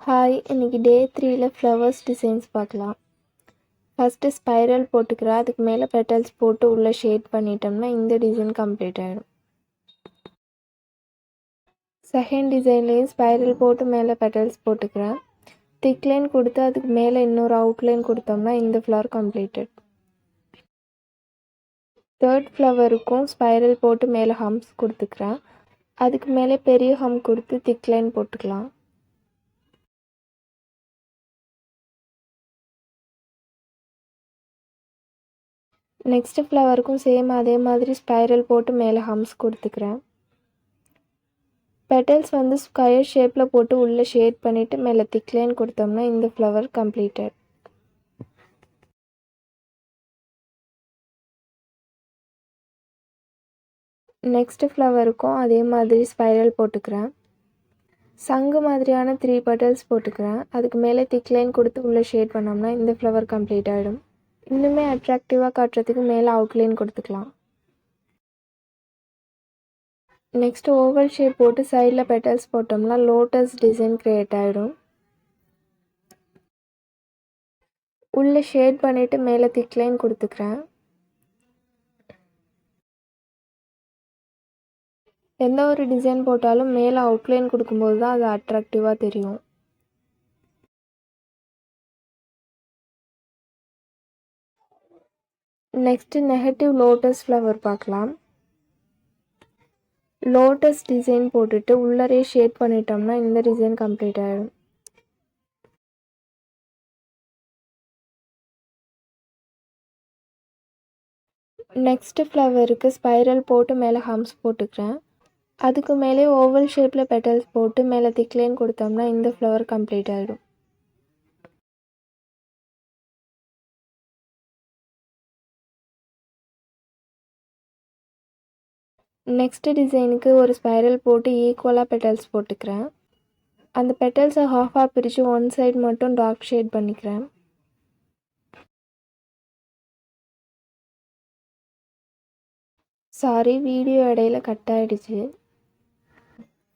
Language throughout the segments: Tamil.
ஹாய், இன்னைக்கு டே 3ல ஃப்ளவர்ஸ் டிசைன்ஸ் பார்க்கலாம். ஃபஸ்ட்டு ஸ்பைரல் போட்டுக்கிறேன். அதுக்கு மேலே பெட்டல்ஸ் போட்டு உள்ளே ஷேட் பண்ணிட்டோம்னா இந்த டிசைன் கம்ப்ளீட் ஆகிடும். செகண்ட் டிசைன்லேயும் ஸ்பைரல் போட்டு மேலே பெட்டல்ஸ் போட்டுக்கிறேன். திக் லைன் கொடுத்து அதுக்கு மேலே இன்னொரு அவுட்லைன் கொடுத்தோம்னா இந்த ஃப்ளவர் கம்ப்ளீட்டட். தேர்ட் ஃப்ளவருக்கும் ஸ்பைரல் போட்டு மேலே ஹம்ஸ் கொடுத்துக்கிறேன். அதுக்கு மேலே பெரிய ஹம் கொடுத்து திக் லைன் போட்டுக்கலாம். நெக்ஸ்ட் ஃப்ளவருக்கும் சேம் அதே மாதிரி ஸ்பைரல் போட்டு மேலே ஹம்ஸ் கொடுத்துக்கிறேன். பெட்டல்ஸ் ஸ்கொயர் ஷேப்பில் போட்டு உள்ளே ஷேட் பண்ணிவிட்டு மேலே திக் லைன் கொடுத்தோம்னா இந்த ஃப்ளவர் கம்ப்ளீட்டட். நெக்ஸ்ட் ஃப்ளவருக்கும் அதே மாதிரி ஸ்பைரல் போட்டுக்கிறேன். சங்கு மாதிரியான 3 பெட்டல்ஸ் போட்டுக்கிறேன். அதுக்கு மேலே திக் லைன் கொடுத்து உள்ளே ஷேட் பண்ணோம்னா இந்த ஃப்ளவர் கம்ப்ளீட் ஆகிடும். இன்னுமே அட்ராக்டிவாக காட்டுறதுக்கு மேலே அவுட்லைன் கொடுத்துக்கலாம். நெக்ஸ்ட் ஓவல் ஷேப் போட்டு சைடில் பெட்டல்ஸ் போட்டோம்னா லோட்டஸ் டிசைன் க்ரியேட் ஆகிடும். உள்ளே ஷேட் பண்ணிவிட்டு மேலே திக் லைன் கொடுத்துக்கிறேன். எந்த ஒரு டிசைன் போட்டாலும் மேலே அவுட்லைன் கொடுக்கும்போது தான் அது அட்ராக்டிவாக தெரியும். நெக்ஸ்ட்டு நெகட்டிவ் லோட்டஸ் ஃப்ளவர் பார்க்கலாம். லோட்டஸ் டிசைன் போட்டுட்டு உள்ளரே ஷேட் பண்ணிட்டோம்னா இந்த டிசைன் கம்ப்ளீட் ஆகிடும். நெக்ஸ்ட்டு ஃப்ளவருக்கு ஸ்பைரல் போட்டு மேலே ஹம்ஸ் போட்டுக்கிறேன். அதுக்கு மேலே ஓவல் ஷேப்பில் பெட்டல்ஸ் போட்டு மேலே திக் லைன் கொடுத்தோம்னா இந்த ஃப்ளவர் கம்ப்ளீட் ஆகிடும். நெக்ஸ்ட் டிசைனுக்கு ஒரு ஸ்பைரல் போட்டு ஈக்குவலாக பெட்டல்ஸ் போட்டுக்கிறேன். அந்த பெட்டல்ஸை ஹாஃபாக பிரித்து ஒன் சைடு மட்டும் டார்க் ஷேட் பண்ணிக்கிறேன். சாரி, வீடியோ இடையில கட் ஆகிடுச்சு.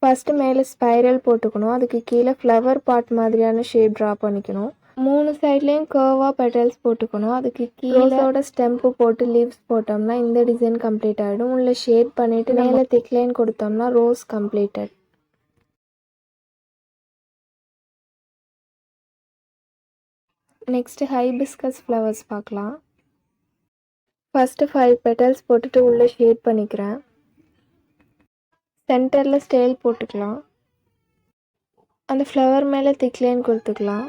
ஃபஸ்ட்டு மேலே ஸ்பைரல் போட்டுக்கணும். அதுக்கு கீழே ஃப்ளவர் பாட் மாதிரியான ஷேப் ட்ரா பண்ணிக்கணும். 3 சைட்லேயும் கர்வாக பெட்டல்ஸ் போட்டுக்கணும். அதுக்கு கீழோட ஸ்டெம்பு போட்டு லீவ்ஸ் போட்டோம்னா இந்த டிசைன் கம்ப்ளீட் ஆகிடும். உள்ளே ஷேட் பண்ணிவிட்டு மேலே திக் லைன் கொடுத்தோம்னா rose completed. Next hibiscus flowers பார்க்கலாம். ஃபஸ்ட்டு 5 பெட்டல்ஸ் போட்டுட்டு உள்ளே ஷேட் பண்ணிக்கிறேன். சென்டரில் ஸ்டேல் போட்டுக்கலாம். அந்த ஃப்ளவர் மேலே திக் லைன் கொடுத்துக்கலாம்.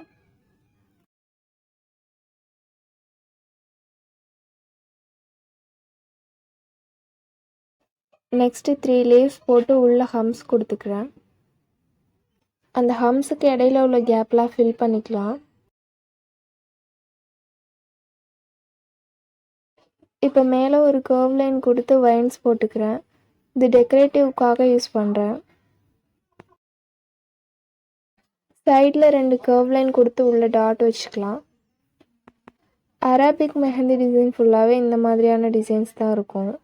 நெக்ஸ்ட்டு 3 லீவ்ஸ் போட்டு உள்ள ஹம்ஸ் கொடுத்துக்கிறேன். அந்த ஹம்ஸுக்கு இடையில உள்ள கேப்லாம் ஃபில் பண்ணிக்கலாம். இப்போ மேலே ஒரு கர்வ் லைன் கொடுத்து வைன்ஸ் போட்டுக்கிறேன். இது டெக்கரேட்டிவ்க்காக யூஸ் பண்ணுறேன். சைடில் 2 கர்வ் லைன் கொடுத்து உள்ள டாட் வச்சுக்கலாம். அரபிக் மெஹந்தி டிசைன் ஃபுல்லாகவே இந்த மாதிரியான டிசைன்ஸ் தான் இருக்கும்.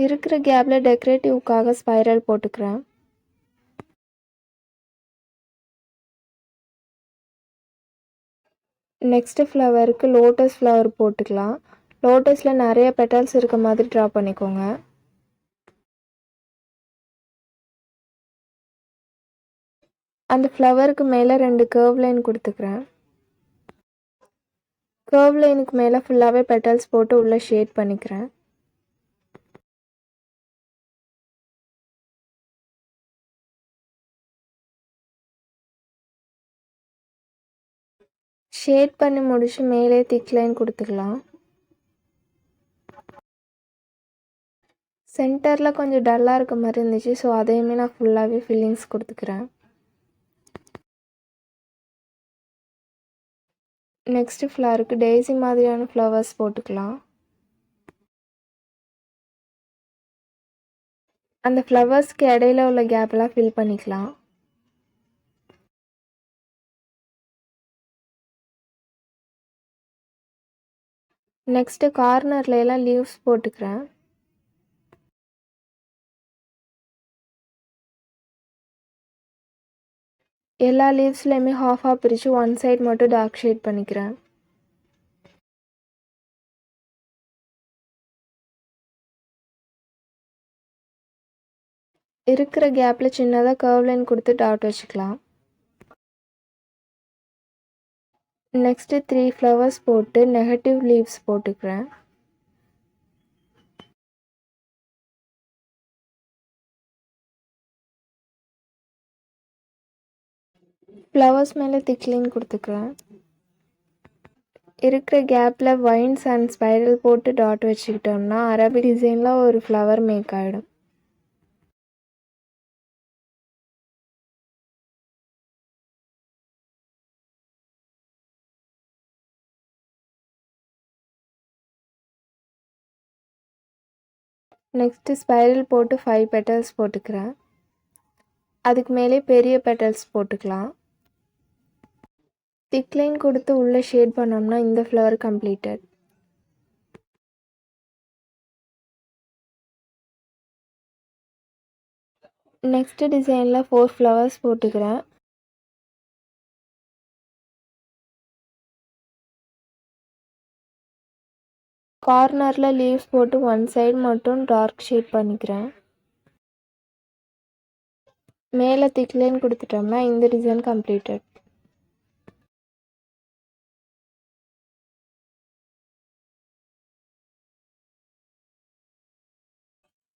இருக்கிற கேப்பில் டெக்கரேட்டிவ்க்காக ஸ்பைரல் போட்டுக்கிறேன். நெக்ஸ்ட்டு ஃப்ளவருக்கு லோட்டஸ் ஃப்ளவர் போட்டுக்கலாம். லோட்டஸில் நிறைய பெட்டல்ஸ் இருக்க மாதிரி ட்ரா பண்ணிக்கோங்க. அந்த ஃப்ளவருக்கு மேலே 2 கர்வ் லைன் கொடுத்துக்கிறேன். கர்வ் லைனுக்கு மேலே ஃபுல்லாகவே பெட்டல்ஸ் போட்டு உள்ளே ஷேட் பண்ணிக்கிறேன். ஷேட் பண்ணி முடிச்சு மேலே திக் லைன் கொடுத்துக்கலாம். சென்டரில் கொஞ்சம் டல்லாக இருக்க மாதிரி இருந்துச்சு, ஸோ அதையுமே நான் ஃபுல்லாகவே ஃபில்லிங்ஸ் கொடுத்துக்கிறேன். நெக்ஸ்ட்டு ஃப்ளவருக்கு டெய்ஸி மாதிரியான ஃப்ளவர்ஸ் போட்டுக்கலாம். அந்த ஃப்ளவர்ஸ்க்கு இடையில உள்ள கேப்பெல்லாம் ஃபில் பண்ணிக்கலாம். நெக்ஸ்ட்டு கார்னர்லாம் லீவ்ஸ் போட்டுக்கிறேன். எல்லா லீவ்ஸ்லையுமே ஹாஃபாக பிரித்து ஒன் சைட் மட்டும் டார்க் ஷேட் பண்ணிக்கிறேன். இருக்கிற கேப்பில் சின்னதாக கர்வ் லைன் கொடுத்து டாட் வச்சுக்கலாம். நெக்ஸ்ட்டு 3 ஃப்ளவர்ஸ் போட்டு நெகட்டிவ் லீவ்ஸ் போட்டுக்கிறேன். ஃப்ளவர்ஸ் மேலே திக் லைன் கொடுத்துக்கிறேன். இருக்கிற கேப்பில் வைன்ஸ் அண்ட் ஸ்பைரல் போட்டு டாட் வச்சுக்கிட்டோம்னா அரபிக் டிசைனில் ஒரு ஃப்ளவர் மேக் ஆகிடும். நெக்ஸ்ட்டு ஸ்பைரல் போட்டு 5 பெட்டல்ஸ் போட்டுக்கிறேன். அதுக்கு மேலே பெரிய பெட்டல்ஸ் போட்டுக்கலாம். திக் லைன் கொடுத்து உள்ளே ஷேட் பண்ணோம்னா இந்த ஃப்ளவர் கம்ப்ளீட்டட். நெக்ஸ்ட்டு டிசைனில் 4 ஃப்ளவர்ஸ் போட்டுக்கிறேன். கார்னரில் லீவ்ஸ் போட்டு ஒன் சைடு மட்டும் டார்க் ஷேட் பண்ணிக்கிறேன். மேலே திக் லைன் கொடுத்துட்டோம்னா இந்த டிசைன் கம்ப்ளீட்டட்.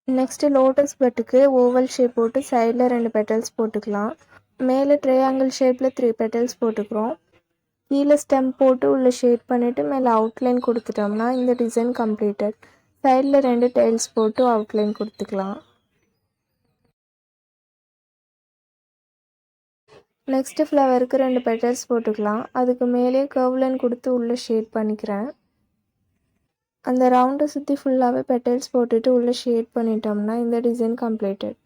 நெக்ஸ்ட்டு லோட்டஸ் பட்டுக்கு ஓவல் ஷேப் போட்டு சைடில் 2 பெட்டல்ஸ் போட்டுக்கலாம். மேலே ட்ரையாங்கிள் ஷேப்பில் 3 பெட்டல்ஸ் போட்டுக்கிறோம். கீழே ஸ்டெம் போட்டு உள்ளே ஷேட் பண்ணிவிட்டு மேலே அவுட்லைன் கொடுத்துட்டோம்னா இந்த டிசைன் கம்ப்ளீட்டட். சைடில் 2 டைல்ஸ் போட்டு அவுட்லைன் கொடுத்துக்கலாம். நெக்ஸ்ட்டு ஃப்ளவருக்கு 2 பெட்டல்ஸ் போட்டுக்கலாம். அதுக்கு மேலே கர்வ் லைன் கொடுத்து உள்ளே ஷேட் பண்ணிக்கிறேன். அந்த ரவுண்டை சுற்றி ஃபுல்லாகவே பெட்டல்ஸ் போட்டுட்டு உள்ளே ஷேட் பண்ணிட்டோம்னா இந்த டிசைன் கம்ப்ளீட்டட்.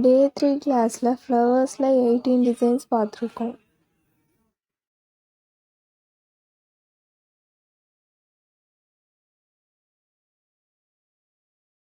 Day 3 கிளாஸில் ஃப்ளவர்ஸில் 18 டிசைன்ஸ் பார்த்துருக்கோம்.